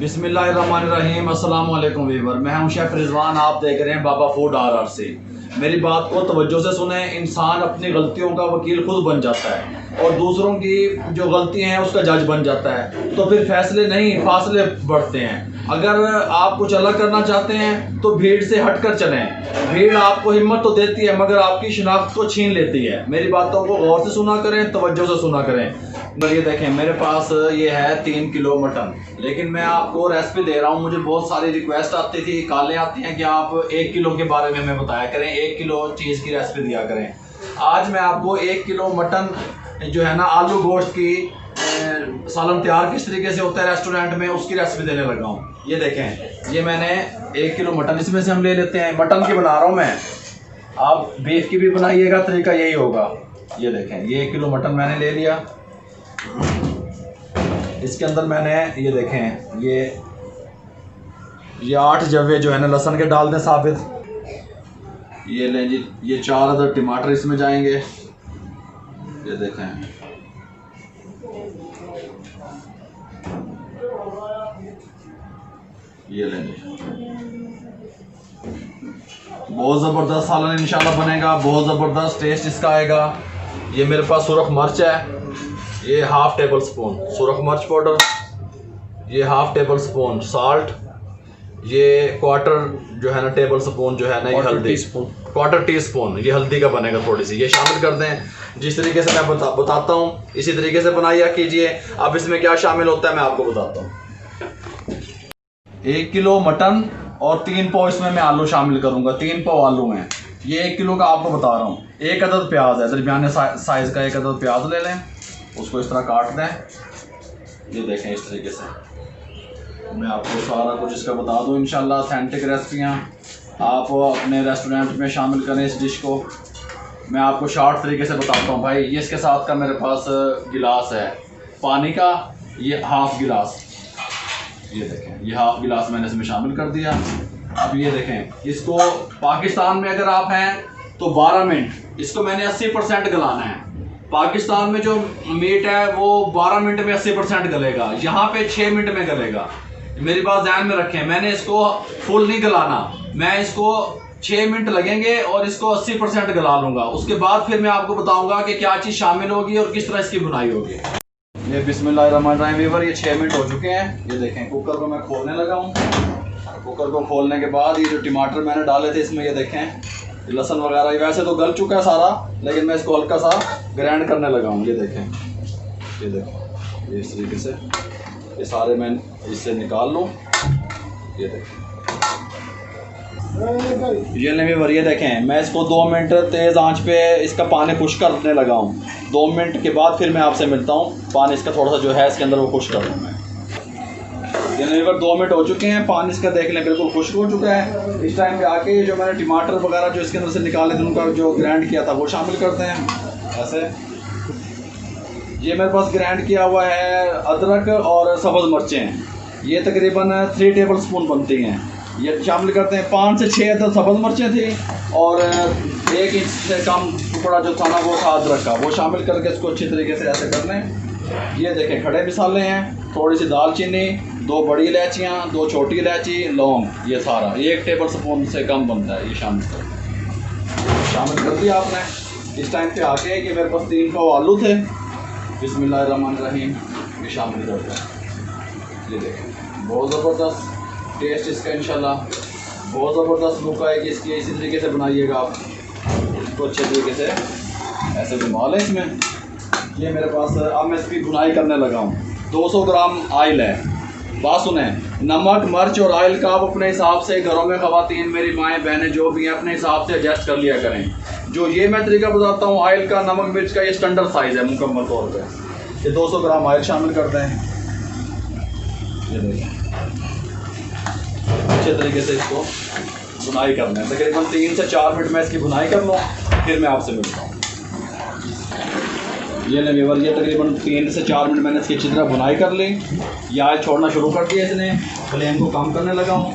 बिस्मिल्लाहिर्रहमानिर्रहीम। अस्सलाम वालेकुम वीवर, मैं हूं शेफ़ रिजवान। आप देख रहे हैं बाबा फूड RR से। मेरी बात को तवज्जो से सुने। इंसान अपनी गलतियों का वकील खुद बन जाता है और दूसरों की जो गलतियां हैं उसका जज बन जाता है, तो फिर फैसले नहीं फासले बढ़ते हैं। अगर आप कुछ अलग करना चाहते हैं तो भीड़ से हटकर चलें। भीड़ आपको हिम्मत तो देती है मगर आपकी शिनाख्त को छीन लेती है। मेरी बातों को गौर से सुना करें, तवज्जो से सुना करें। मगर ये देखें, मेरे पास ये है 3 किलो मटन, लेकिन मैं आपको रेसिपी दे रहा हूँ। मुझे बहुत सारी रिक्वेस्ट आती थी, कॉलें आती हैं कि आप 1 किलो के बारे में हमें बताया करें, 1 किलो चीज़ की रेसिपी दिया करें। आज मैं आपको 1 किलो मटन जो है ना, आलू गोश्त की सालन तैयार किस तरीके से होता है रेस्टोरेंट में, उसकी रेसिपी देने लगा हूँ। ये देखें, ये मैंने 1 किलो मटन इसमें से हम ले लेते हैं। मटन की बना रहा हूँ मैं, आप बीफ की भी बनाइएगा, तरीका यही होगा। ये देखें, ये 1 किलो मटन मैंने ले लिया। इसके अंदर मैंने ये देखें, ये 8 जवे जो है ना लहसुन के डाल दें साबित। ये लें जी, ये 4 अदर टमाटर इसमें जाएंगे। ये देखें, ये लें जी। बहुत ज़बरदस्त सालन इंशाल्लाह बनेगा, बहुत ज़बरदस्त टेस्ट इसका आएगा। ये मेरे पास सुरख मिर्च है, ये ½ टेबल स्पून सुरख मिर्च पाउडर, ये ½ टेबल स्पून साल्ट, ये क्वार्टर जो है ना टेबल स्पून जो है ना ये हल्दी, क्वार्टर टी स्पून ये हल्दी का बनेगा थोड़ी सी, ये शामिल कर दें। जिस तरीके से मैं बताता हूँ इसी तरीके से बनाया कीजिए। अब इसमें क्या शामिल होता है मैं आपको बताता हूँ। 1 किलो मटन और 3 पाव इसमें मैं आलू शामिल करूँगा। 3 पाव आलू हैं, ये 1 किलो का आपको बता रहा हूँ। 1 अदद प्याज है, दरमियाने साइज़ का 1 अदद प्याज ले लें, उसको इस तरह काट दें। ये देखें, इस तरीके से मैं आपको सारा कुछ इसका बता दूं। इंशाल्लाह ऑथेंटिक रेसिपियाँ आप अपने रेस्टोरेंट में शामिल करें इस डिश को। मैं आपको शॉर्ट तरीके से बताता हूँ भाई। ये इसके साथ का मेरे पास गिलास है पानी का, ये ½ गिलास, ये देखें, ये ½ गिलास मैंने इसमें शामिल कर दिया। अब ये देखें, इसको पाकिस्तान में अगर आप हैं तो 12 मिनट इसको मैंने 80% गलाना है। पाकिस्तान में जो मीट है वो 12 मिनट में 80% गलेगा, यहाँ पे 6 मिनट में गलेगा। मेरी बात ध्यान में रखें, मैंने इसको फुल नहीं गलाना, मैं इसको 6 मिनट लगेंगे और इसको 80% गला लूँगा। उसके बाद फिर मैं आपको बताऊँगा कि क्या चीज़ शामिल होगी और किस तरह इसकी बुनाई होगी। ये बिस्मिल्लाहिर्रहमानिर्रहीम वीवर, ये 6 मिनट हो चुके हैं। ये देखें, कुकर को मैं खोलने लगा हूँ। कुकर को खोलने के बाद ये जो टमाटर मैंने डाले थे इसमें, ये देखें लहसुन वगैरह वैसे तो गल चुका है सारा, लेकिन मैं इसको हल्का सा ग्राइंड करने लगा हूँ। ये देखें, ये देखें, ये इस तरीके से ये सारे मैं इससे निकाल लूँ। ये देखें, ये लेवर, ये देखें, मैं इसको 2 मिनट तेज़ आंच पे इसका पानी खुश करने लगा हूँ। 2 मिनट के बाद फिर मैं आपसे मिलता हूँ। पानी इसका थोड़ा सा जो है इसके अंदर वो खुश कर दूँ मैं। ये लेवर 2 मिनट हो चुके हैं, पानी इसका देख लें बिल्कुल खुश्क हो चुका है। इस टाइम पे आके जो मैंने टमाटर वगैरह जो इसके अंदर से निकाले थे उनका जो ग्राइंड किया था वो शामिल करते हैं। ऐसे ये मेरे पास ग्राइंड किया हुआ है अदरक और सब्ज़ मिर्चें हैं, ये तकरीबन 3 टेबल स्पून बनती हैं। ये शामिल करते हैं। 5 से 6 अदर सब्ज़ मिर्चें थी और 1 इंच से कम टुकड़ा जो था ना वो था अदरक का, वो शामिल करके इसको अच्छी तरीके से ऐसे कर लें। ये देखें, खड़े मसाले हैं, थोड़ी सी दालचीनी, 2 बड़ी इलायचियाँ, 2 छोटी इलायची, लौंग, ये सारा 1 टेबल स्पून से कम बनता है। ये शामिल कर दिया आपने। इस टाइम पे आके कि मेरे पास 3 पाव आलू थे, बिस्मिल्लाहिर्रहमानिर्रहीम, ये शामिल करते हैं। ये देखें, बहुत ज़बरदस्त टेस्ट इसका इंशाल्लाह, बहुत ज़बरदस्त लुक आएगी इसकी। इसी तरीके से बनाइएगा आप इसको अच्छे तरीके से, ऐसे घुमा लें इसमें। ये मेरे पास अब मैं इसकी बुनाई करने लगा हूँ। 200 ग्राम ऑयल है। बात सुने, नमक मिर्च और ऑयल का आप अपने हिसाब से, घरों में ख़वातीन मेरी माएँ बहनें जो भी हैं अपने हिसाब से एडजस्ट कर लिया करें। जो ये मैं तरीका बताता हूँ ऑयल का, नमक मिर्च का, ये स्टैंडर्ड साइज़ है मुकम्मल तौर पे। ये 200 ग्राम ऑयल शामिल करते हैं। ये देखिए, अच्छे तरीके से इसको बुनाई करना है। तकरीबन 3 से 4 मिनट में इसकी बुनाई कर लूँ, फिर मैं आपसे मिलता हूँ। ये ले व्यूअर, ये तकरीबन 3 से 4 मिनट मैंने इसकी अच्छी तरह बुनाई कर ली। ये आज छोड़ना शुरू कर दिया इसने, फ्लेम को कम करने लगा हूँ।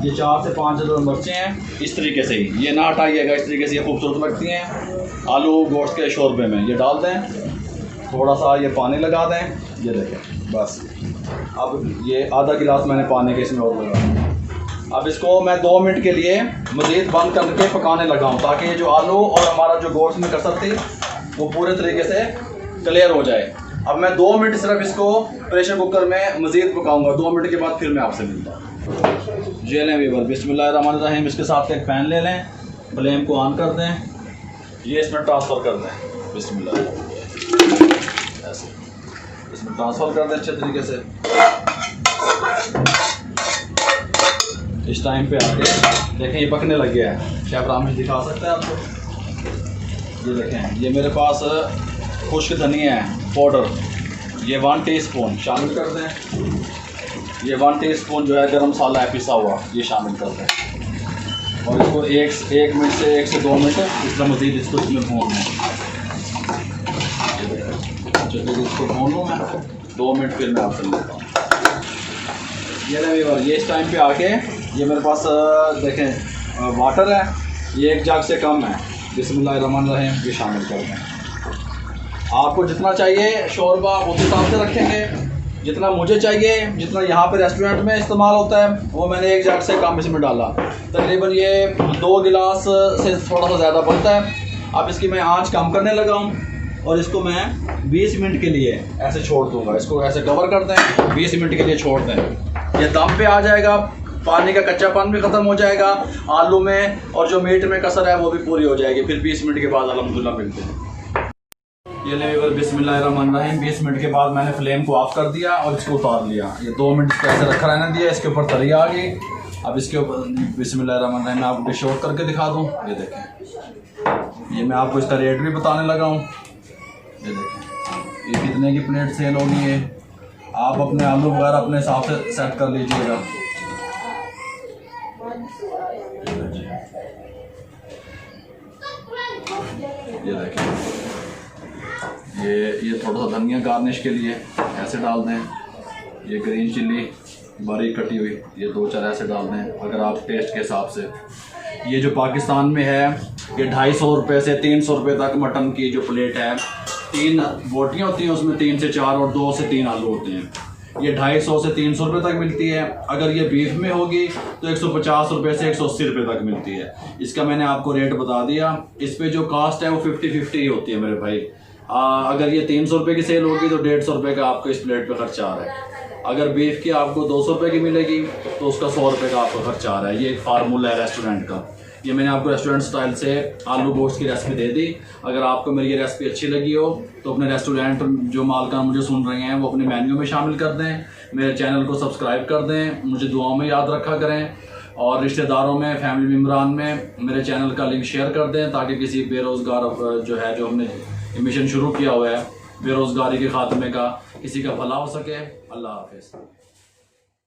ये 4 से 5 अदर मिर्चें हैं, इस तरीके से ही, ये ना हटाइएगा, इस तरीके से ये खूबसूरत लगती हैं। आलू गोश्त के शोरबे में ये डाल दें, थोड़ा सा ये पानी लगा दें। ये देखें, बस अब ये आधा गिलास मैंने पानी के इसमें और लगा। अब इसको मैं 2 मिनट के लिए मज़ीद बंद करके पकाने लगा हूँ, ताकि ये जो आलू और हमारा जो गोश्त में कसर थी वो पूरे तरीके से क्लियर हो जाए। अब मैं 2 मिनट सिर्फ इसको प्रेशर कुकर में मज़ीद पकाऊंगा। 2 मिनट के बाद फिर मैं आपसे मिलता हूँ। ये लें वीवर, बिस्मिल्लाहिर्रहमानिर्रहीम। इसके साथ एक पैन ले लें, फ्लेम को ऑन कर दें, ये इसमें ट्रांसफ़र कर दें। बिस्मिल्लाह, ऐसे इसमें ट्रांसफ़र कर दें अच्छे तरीके से। इस टाइम पे आके देखें ये पकने लग गया है। शेफ रामेश दिखा सकते हैं आपको। ये देखें, ये मेरे पास खुश्क धनिया है पाउडर, ये 1 टीस्पून शामिल कर दें। ये 1 टीस्पून जो है गरम मसाला है पिसा हुआ, ये शामिल कर दें। और इसको 1 मिनट से 1 से 2 मिनट इस तरह मज़ीद इसको इसमें भून लें। चलिए इसको भून लूँ मैं 2 मिनट, फिर मैं आपसे मिलता हूँ। ये इस टाइम पे आके ये मेरे पास देखें वाटर है, ये 1 जग से कम है। बिस्मिल्लाहिर्रहमानिर्रहीम, ये शामिल कर दें। आपको जितना चाहिए शोरबा उस हिसाब से रखेंगे, जितना मुझे चाहिए, जितना यहाँ पे रेस्टोरेंट में इस्तेमाल होता है वो मैंने 1 जग से कम इसमें डाला। तकरीबन ये 2 गिलास से थोड़ा सा ज़्यादा बनता है। अब इसकी मैं आंच कम करने लगा हूँ और इसको मैं 20 मिनट के लिए ऐसे छोड़ दूँगा। इसको ऐसे कवर कर दें, 20 मिनट के लिए छोड़ दें। ये दम पे आ जाएगा, पानी का कच्चापन भी ख़त्म हो जाएगा आलू में, और जो मीट में कसर है वो भी पूरी हो जाएगी। फिर 20 मिनट के बाद अल्हम्दुलिल्लाह मिलते हैं। ये ले बिस्मिल्लाहिर्रहमानिर्रहीम, 20 मिनट के बाद मैंने फ्लेम को ऑफ कर दिया और इसको उतार लिया। ये 2 मिनट इसको ऐसे रखा रहने दिया, इसके ऊपर तरी आ गई। अब इसके ऊपर बिस्मिल्लाहिर्रहमानिर्रहीम मैं आपको डिश आउट करके दिखा दूँ। ये देखें, ये मैं आपको इसका रेट भी बताने लगा हूँ। ये देखें, ये कितने की प्लेट सेल होगी। है आप अपने आलू वगैरह अपने हिसाब से सेट कर लीजिएगा। ये देखें, ये थोड़ा सा धनिया गार्निश के लिए ऐसे डाल दें। ये ग्रीन चिल्ली बारीक कटी हुई, ये 2-4 ऐसे डाल दें अगर आप टेस्ट के हिसाब से। ये जो पाकिस्तान में है ये 250 रुपये से 300 रुपये तक मटन की जो प्लेट है, 3 बोटियाँ होती हैं उसमें 3 से 4 और 2 से 3 आलू होते हैं। ये 250 से 300 रुपये तक मिलती है। अगर ये बीफ में होगी तो 150 रुपये से 180 रुपये तक मिलती है। इसका मैंने आपको रेट बता दिया। इस पर जो कास्ट है वो 50-50 होती है मेरे भाई। अगर ये 300 रुपये की सेल होगी तो 150 रुपये का आपको इस प्लेट पे खर्चा आ रहा है। अगर बीफ की आपको 200 रुपये की मिलेगी तो उसका 100 रुपये का आपको खर्चा आ रहा है। ये एक फार्मूला है रेस्टोरेंट का। ये मैंने आपको रेस्टोरेंट स्टाइल से आलू गोश्त की रेसिपी दे दी। अगर आपको मेरी ये रेसिपी अच्छी लगी हो तो अपने रेस्टोरेंट जो मालकान मुझे सुन रहे हैं वो अपने मेन्यू में शामिल कर दें। मेरे चैनल को सब्सक्राइब कर दें, मुझे दुआओं में याद रखा करें, और रिश्तेदारों में, फैमिली मेम्बरान में मेरे चैनल का लिंक शेयर कर दें, ताकि किसी बेरोज़गार जो हमने मिशन शुरू किया हुआ है बेरोज़गारी के ख़ात्मे का, किसी का भला हो सके। अल्लाह हाफ़िज़।